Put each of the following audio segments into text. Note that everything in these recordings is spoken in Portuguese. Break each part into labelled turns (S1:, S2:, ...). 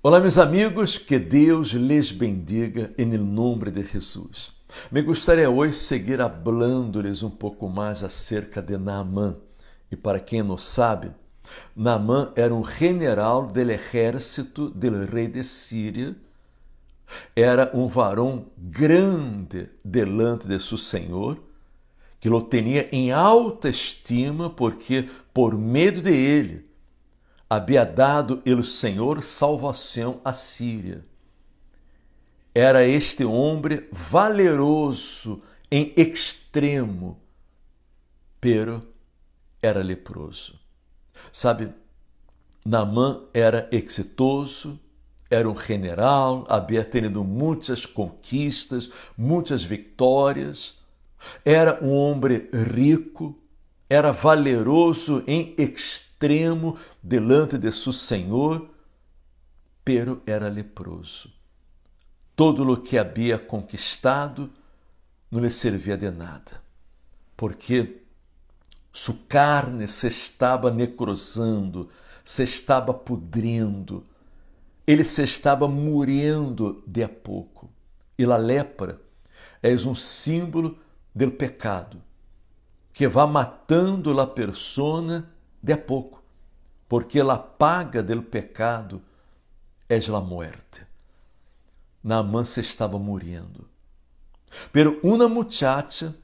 S1: Olá, meus amigos, que Deus les bendiga em nome de Jesus. Me gostaria hoje seguir falando-lhes um pouco mais acerca de Naamã. E para quem não sabe, Naamã era um general do exército do rei de Síria, era um varão grande delante de seu Senhor, que o tinha em alta estima, porque por medo de ele havia dado el Senhor salvação à Síria. Era este homem valeroso em extremo, pero era leproso. Sabe, Naamã era exitoso, era um general, havia tido muitas conquistas, muitas vitórias, era um homem rico, era valeroso em extremo delante de seu Senhor, pero era leproso. Todo o que havia conquistado não lhe servia de nada, porque sua carne se estava necrosando, se estava pudrindo, ele se estava morrendo de a pouco. E a lepra é um símbolo do pecado, que vai matando a persona de a pouco, porque a paga do pecado é a morte. Naamã se estava morrendo. Pero uma muchacha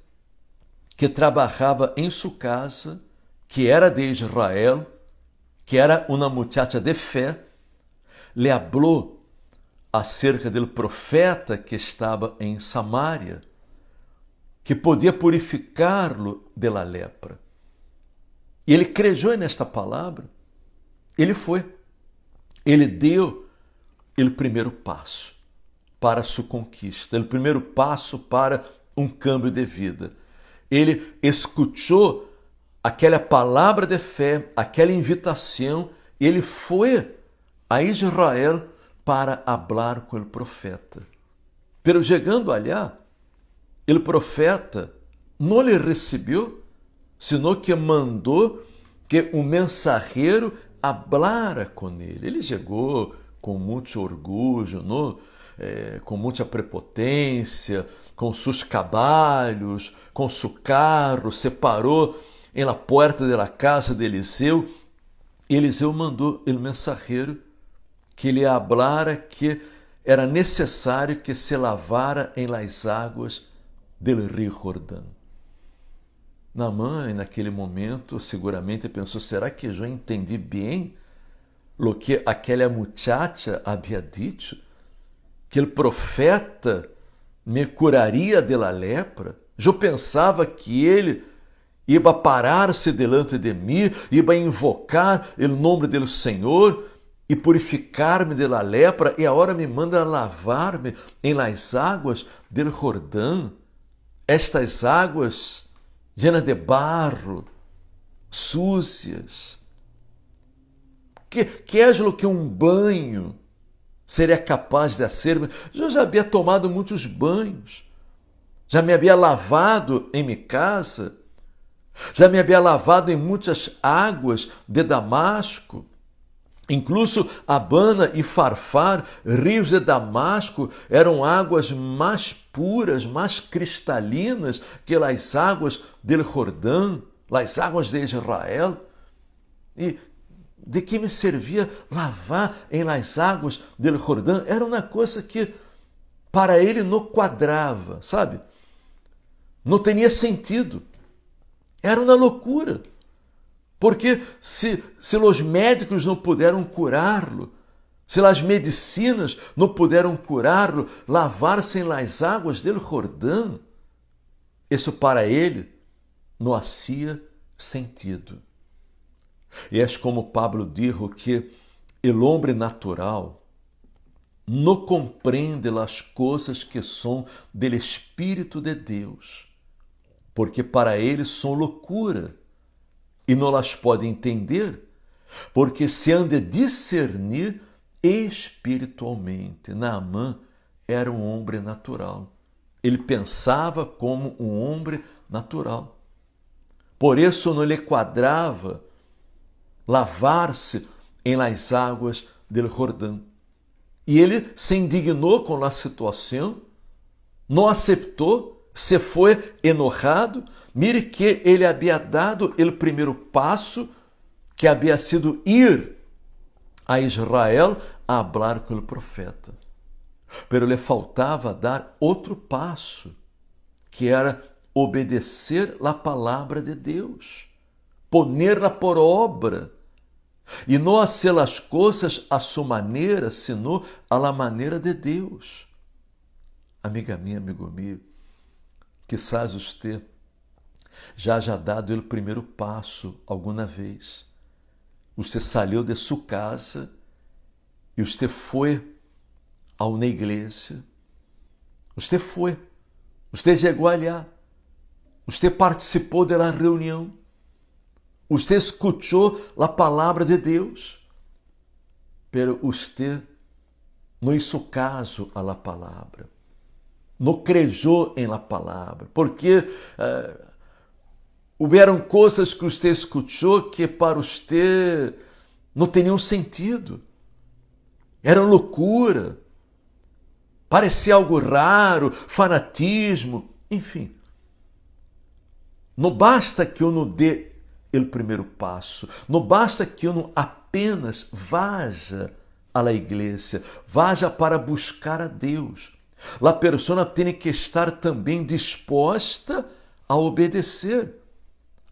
S1: que trabalhava em sua casa, que era de Israel, que era uma muchacha de fé, le hablou acerca do profeta que estava em Samaria, que podia purificá-lo de la lepra. E ele creu nesta palavra. Ele foi. Ele deu o primeiro passo para a sua conquista, o primeiro passo para um câmbio de vida. Ele escutou aquela palavra de fé, aquela invitação, e ele foi a Israel para falar com o profeta. Pero chegando allá, o profeta não lhe recebeu, senão que mandou que um mensageiro hablara com ele. Ele chegou com muito orgulho, não? Com muita prepotência, com seus cavalos, com seu carro, se parou em la porta da casa de Eliseu. Eliseu mandou o mensageiro que lhe hablara que era necessário que se lavara em las águas del rio Jordão. Naamã, naquele momento, seguramente pensou: será que eu entendi bem o que aquela muchacha havia dito? Que o profeta me curaria de la lepra? Eu pensava que ele ia parar-se delante de mim, ia invocar o nome do Senhor e purificar-me de la lepra, e agora me manda lavar-me em las águas del Jordão. Estas águas llenas de barro, sucias. Que é o que um banho seria capaz de fazer? Eu já havia tomado muitos banhos, já me havia lavado em minha casa, já me havia lavado em muitas águas de Damasco, incluso Abana e Farfar, rios de Damasco, eram águas mais puras, mais cristalinas que as águas do Jordão, as águas de Israel. E de que me servia lavar em las águas do Jordão? Era uma coisa que para ele não quadrava, sabe? Não tinha sentido. Era uma loucura. Porque se os médicos não puderam curá-lo, se as medicinas não puderam curá-lo, lavar-se em las águas do Jordão, isso para ele não fazia sentido. E é como Pablo dijo que o homem natural não compreende as coisas que são do Espírito de Deus, porque para ele são loucura e não las pode entender, porque se han de discernir espiritualmente. Naamã era um homem natural. Ele pensava como um homem natural. Por isso não lhe quadrava lavar-se em las águas del Jordão. E ele se indignou com a situação, não aceitou, se foi enojado. Mire que ele havia dado o primeiro passo, que havia sido ir a Israel a falar com o profeta. Pero lhe faltava dar outro passo, que era obedecer a palavra de Deus, ponerla por obra, e não hacer as coisas a sua maneira, senão a la maneira de Deus. Amiga minha, amigo meu, quizás você já haya dado o primeiro passo alguma vez. Você saiu de sua casa e você foi a uma igreja. Você foi. Você chegou allá. Você participou da reunião. Você escutou a palavra de Deus. Pero você não hizo caso a la palavra. Não creyó em la palavra. Porque houveram coisas que você escutou que para você não tinham sentido. Eram loucura. Parecia algo raro, fanatismo, enfim. Não basta que uno dê o primeiro passo. Não basta que uno apenas vaja à igreja, vaja para buscar a Deus. A pessoa tem que estar também disposta a obedecer,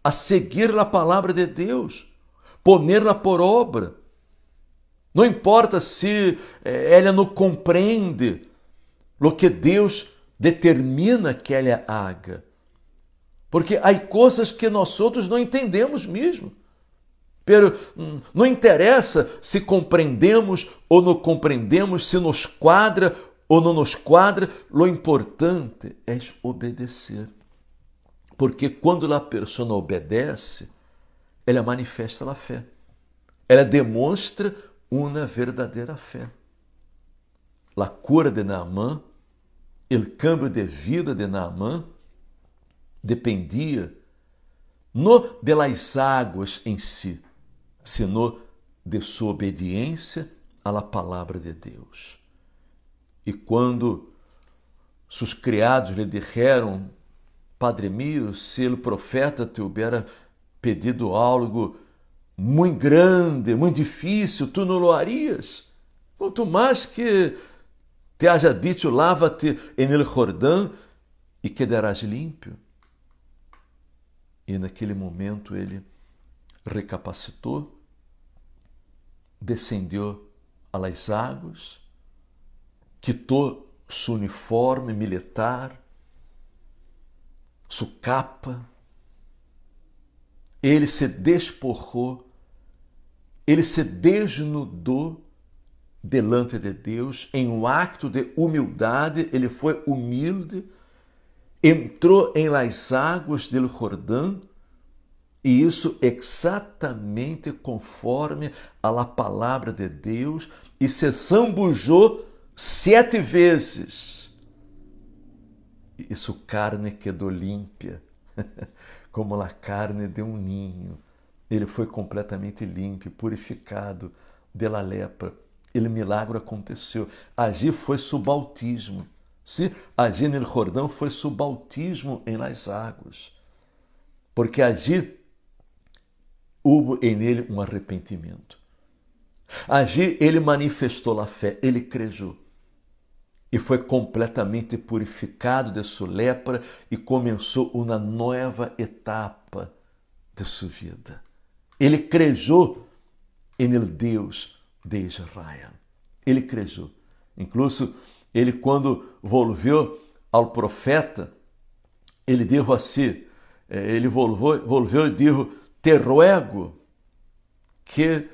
S1: a seguir a palavra de Deus, ponerla por obra. Não importa se ela não compreende o que Deus determina que ela haga. Porque há coisas que nós outros não entendemos mesmo. Pero não interessa se compreendemos ou não compreendemos, se nos quadra ou não nos quadra, o importante é obedecer. Porque quando a pessoa obedece, ela manifesta a fé. Ela demonstra uma verdadeira fé. A cura de Naamã, o cambio de vida de Naamã, dependia não das águas em si, sino de sua obediência à palavra de Deus. E quando seus criados lhe disseram: Padre mío, se o profeta te hubiera pedido algo muito grande, muito difícil, tu não lo harias. Quanto mais que te haja dito, lava-te en el Jordão e quedarás limpio. E naquele momento ele recapacitou, descendeu às águas, quitou seu uniforme militar, sua capa, ele se despojou, ele se desnudou delante de Deus, em um acto de humildade, ele foi humilde, entrou em las águas do Jordão, e isso exatamente conforme a la palavra de Deus, e se zambujou 7 vezes. E sua carne quedou límpia, como a carne de um ninho. Ele foi completamente limpo, purificado pela lepra. O milagre aconteceu. Allí foi seu bautismo. Sim, allí no Jordão foi seu bautismo em las águas. Porque allí houve em ele um arrependimento. Allí ele manifestou a fé, ele creu. E foi completamente purificado de sua lepra e começou uma nova etapa de sua vida. Ele creu em el Deus de Israel. Ele creu. Incluso ele, quando volveu ao profeta, ele disse assim, ele volveu e disse: te ruego que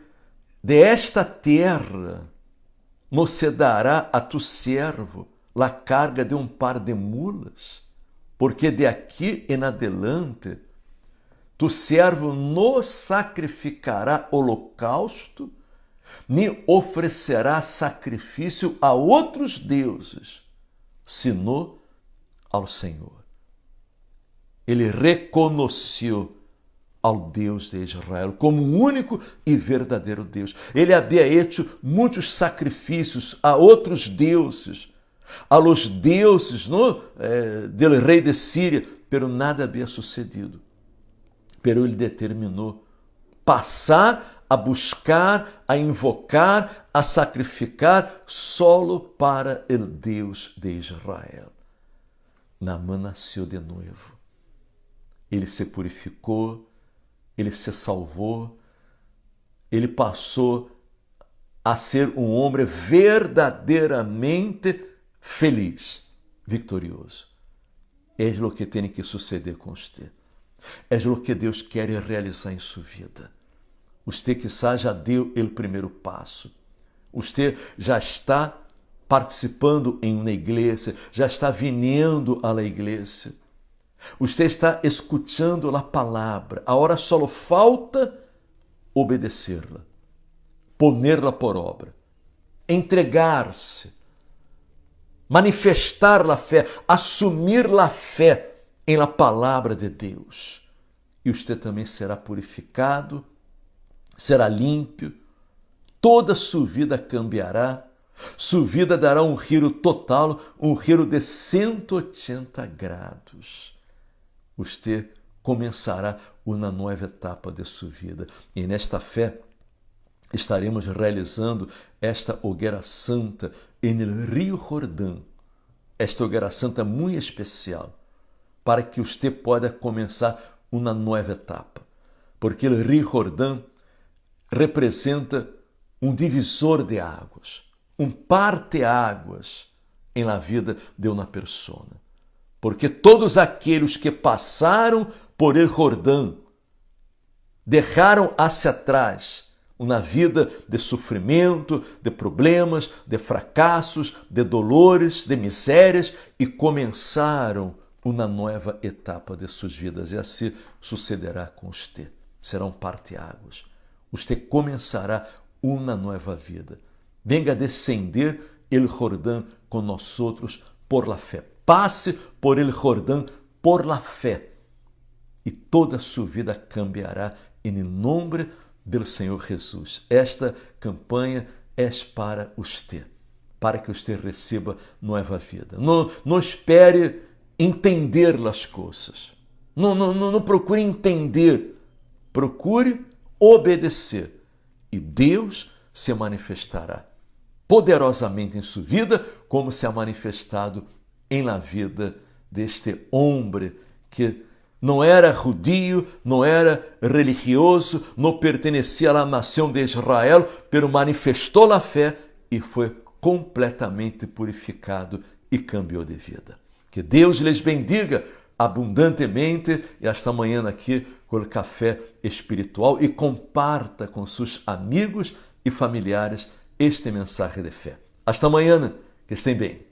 S1: de esta terra não se dará a tu servo la carga de um par de mulas, porque de aqui em adelante tu servo não sacrificará holocausto, nem oferecerá sacrifício a outros deuses, senão ao Senhor. Ele reconheceu ao Deus de Israel, como o único e verdadeiro Deus. Ele havia hecho muitos sacrifícios a outros deuses, a los deuses del rei de Síria, pero nada havia sucedido. Pero ele determinou passar a buscar, a invocar, a sacrificar solo para o Deus de Israel. Naamã nasceu de novo. Ele se purificou, ele se salvou, ele passou a ser um homem verdadeiramente feliz, vitorioso. É o que tem que suceder com você. É o que Deus quer realizar em sua vida. Você quizás já deu o primeiro passo. Você já está participando em uma igreja, já está vindo à igreja. Você está escutando a palavra. Agora só falta obedecer-la, ponerla por obra, entregar-se, manifestar a fé, assumir a fé em la palavra de Deus. E você também será purificado, será limpo, toda sua vida cambiará, sua vida dará um giro total, um giro de 180 graus. Você começará uma nova etapa de sua vida. E nesta fé estaremos realizando esta hogueira santa no Rio Jordão. Esta hogueira santa muito especial, para que você possa começar uma nova etapa. Porque o Rio Jordão representa um divisor de águas, um parte-águas em la vida de uma pessoa. Porque todos aqueles que passaram por el Jordão deixaram hacia atrás uma vida de sofrimento, de problemas, de fracassos, de dolores, de misérias e começaram uma nova etapa de suas vidas. E assim sucederá com você. Serão parte-águas. Você começará uma nova vida. Venga descender el Jordão com nós outros por la fé. Passe por el Jordão por la fé. E toda a sua vida cambiará em nome do Senhor Jesus. Esta campanha é para você, para que você receba nova vida. Não espere entender as coisas. Não procure entender. Procure obedecer. E Deus se manifestará poderosamente em sua vida, como se ha manifestado em la vida deste homem que não era judio, não era religioso, não pertencia à nação de Israel, pero manifestou a fé e foi completamente purificado e cambiou de vida. Que Deus lhes bendiga abundantemente e hasta amanhã aqui com o café espiritual e comparta com seus amigos e familiares este mensagem de fé. Hasta amanhã, que estem bem.